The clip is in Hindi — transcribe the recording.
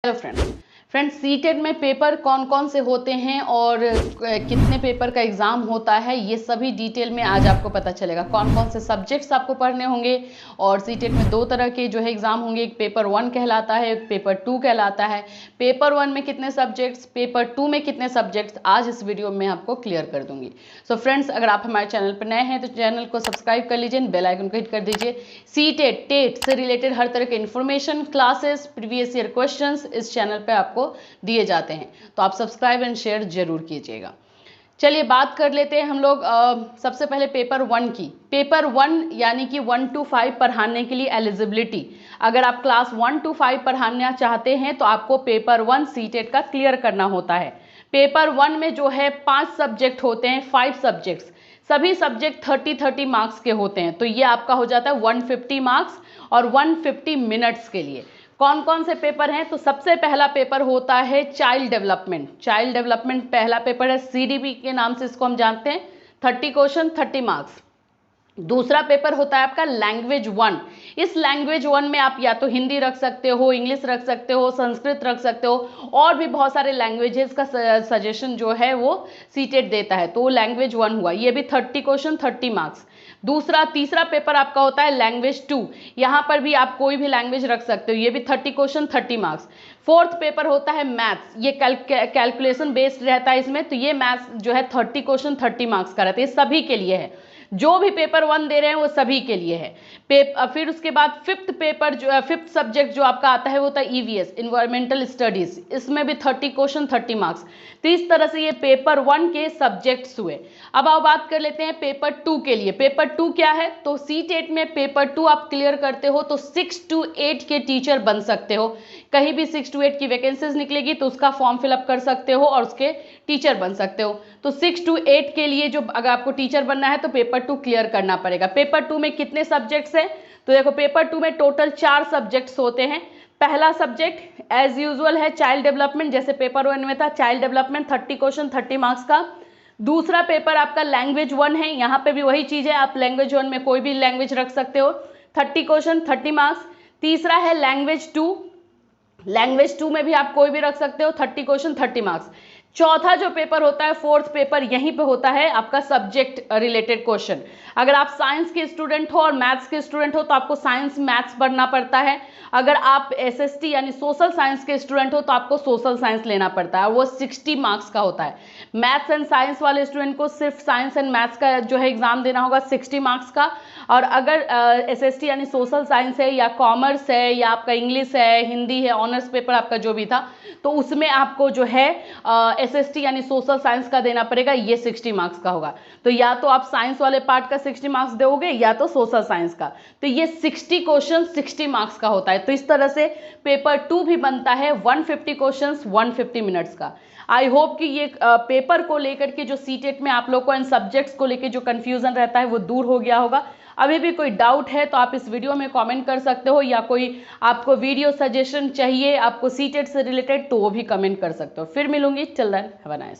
हेलो फ्रेंड्स सीटेट में पेपर कौन कौन से होते हैं और कितने पेपर का एग्जाम होता है, ये सभी डिटेल में आज आपको पता चलेगा। कौन कौन से सब्जेक्ट्स आपको पढ़ने होंगे और सीटेट में दो तरह के जो है एग्जाम होंगे, एक पेपर 1 कहलाता है, एक पेपर 2 कहलाता है। पेपर 1 में कितने सब्जेक्ट्स, पेपर 2 में कितने सब्जेक्ट्स, आज इस वीडियो में आपको क्लियर कर दूंगी। सो फ्रेंड्स, अगर आप हमारे चैनल पर नए हैं तो चैनल को सब्सक्राइब कर लीजिए, बेल आइकन को हिट कर दीजिए। सीटेट टेट से रिलेटेड हर तरह के information, classes, previous year questions इस चैनल पे आपको दिए जाते हैं, तो आप सब्सक्राइब एंड शेयर जरूर कीजिएगा। चलिए बात कर लेते हैं हम लोग सबसे पहले पेपर 1 की। पेपर 1 यानी कि 1 to 5 पढ़ाने के लिए एलिजिबिलिटी, अगर आप क्लास 1 to 5 पढ़ाना चाहते हैं तो आपको पेपर 1 सीटेट का क्लियर करना होता है। पेपर 1 में जो है 5 सब्जेक्ट होते हैं, 5 सब्जेक्ट्स, सभी सब्जेक्ट 30-30 मार्क्स के होते हैं, तो ये आपका हो जाता है 150 मार्क्स और 150 मिनट्स के लिए। कौन कौन से पेपर हैं, तो सबसे पहला पेपर होता है चाइल्ड डेवलपमेंट। चाइल्ड डेवलपमेंट पहला पेपर है, सीडीबी के नाम से इसको हम जानते हैं, 30 क्वेश्चन 30 मार्क्स। दूसरा पेपर होता है आपका लैंग्वेज 1। इस लैंग्वेज 1 में आप या तो हिंदी रख सकते हो, इंग्लिश रख सकते हो, संस्कृत रख सकते हो, और भी बहुत सारे लैंग्वेजेस का सजेशन जो है वो सीटेट देता है, तो वो लैंग्वेज 1 हुआ, ये भी 30 क्वेश्चन 30 मार्क्स। तीसरा पेपर आपका होता है लैंग्वेज 2, यहाँ पर भी आप कोई भी लैंग्वेज रख सकते हो, ये भी 30 क्वेश्चन 30 मार्क्स। फोर्थ पेपर होता है मैथ्स, ये कैलकुलेशन बेस्ड रहता है इसमें, तो ये मैथ्स जो है 30 क्वेश्चन 30 मार्क्स का रहता है, ये सभी के लिए है, जो भी पेपर 1 दे रहे हैं वो सभी के लिए है। फिर उसके बाद फिफ्थ सब्जेक्ट जो आपका आता है वो होता है ईवीएस, इन्वायरमेंटल स्टडीज, इसमें भी 30 क्वेश्चन 30 मार्क्स। तो इस तरह से ये पेपर 1 के सब्जेक्ट्स हुए। अब आओ बात कर लेते हैं पेपर 2 के लिए। पेपर 2 क्या है, तो सीटेट में पेपर 2 आप क्लियर करते हो तो 6 to 8 के टीचर बन सकते हो। कहीं भी 6 to 8 की वैकेंसीज निकलेगी तो उसका फॉर्म फिलअप कर सकते हो और उसके टीचर बन सकते हो। तो 6 to 8 के लिए जो अगर आपको टीचर बनना है तो पेपर 2 क्लियर करना पड़ेगा। पेपर 2 में कितने सब्जेक्ट्स हैं, तो देखो पेपर 2 में टोटल 4 सब्जेक्ट्स होते हैं। पहला सब्जेक्ट एज यूजुअल है चाइल्ड डेवलपमेंट, जैसे पेपर 1 में था चाइल्ड डेवलपमेंट, 30 क्वेश्चन 30 मार्क्स का। दूसरा पेपर आपका लैंग्वेज 1 है, यहाँ पे भी वही चीज है, आप लैंग्वेज 1 में कोई भी लैंग्वेज रख सकते हो, 30 क्वेश्चन 30 मार्क्स। तीसरा है लैंग्वेज 2, लैंग्वेज 2 में भी आप कोई भी रख सकते हो, 30 क्वेश्चन 30 मार्क्स। चौथा जो पेपर होता है, फोर्थ पेपर, यहीं पे होता है आपका सब्जेक्ट रिलेटेड क्वेश्चन। अगर आप साइंस के स्टूडेंट हो और मैथ्स के स्टूडेंट हो तो आपको साइंस मैथ्स पढ़ना पड़ता है। अगर आप एसएसटी यानी सोशल साइंस के स्टूडेंट हो तो आपको सोशल साइंस लेना पड़ता है, वो 60 मार्क्स का होता है। मैथ्स एंड साइंस वाले स्टूडेंट को सिर्फ साइंस एंड मैथ्स का जो है एग्जाम देना होगा 60 मार्क्स का। और अगर एसएसटी यानी सोशल साइंस है या कॉमर्स है या आपका इंग्लिश है, हिंदी है, ऑनर्स पेपर आपका जो भी था, तो उसमें आपको जो है एसएसटी यानी सोशल साइंस का देना पड़ेगा, ये 60 मार्क्स का होगा। तो या तो आप साइंस वाले पार्ट का 60 मार्क्स दोगे या तो सोशल साइंस का, तो ये 60 क्वेश्चन 60 मार्क्स का होता है। तो इस तरह से पेपर 2 भी बनता है 150 क्वेश्चंस 150 मिनट्स का। आई होप कि ये पेपर को लेकर के जो सीटेट में आप लोग को इन सब्जेक्ट्स को लेकर जो कंफ्यूजन रहता है वो दूर हो गया होगा। अभी भी कोई डाउट है तो आप इस वीडियो में कमेंट कर सकते हो, या कोई आपको वीडियो सजेशन चाहिए आपको सीटेट से रिलेटेड तो वो भी कमेंट कर सकते हो। फिर मिलूंगी, till then have a nice day.